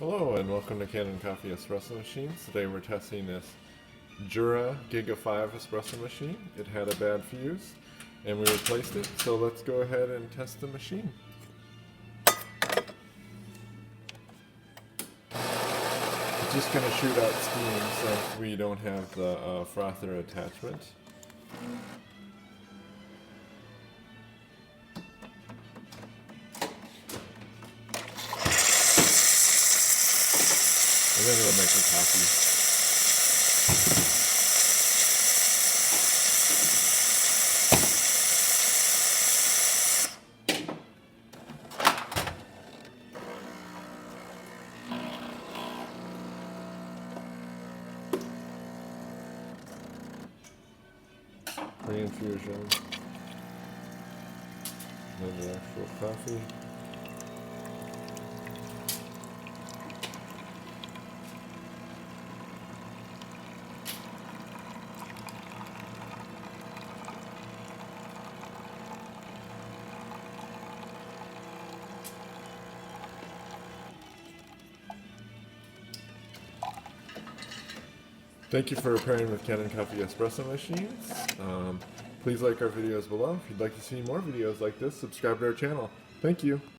Hello and welcome to Kanen Coffee Espresso Machines. Today we're testing this Jura Giga 5 espresso machine. It had a bad fuse and we replaced it, so let's go ahead and test the machine. It's just going to shoot out steam since we don't have the frother attachment. And then it'll make the coffee. Pre-infusion. Then the actual coffee. Thank you for pairing with Kanen Coffee Espresso Machines. Please like our videos below. If you'd like to see more videos like this, subscribe to our channel. Thank you.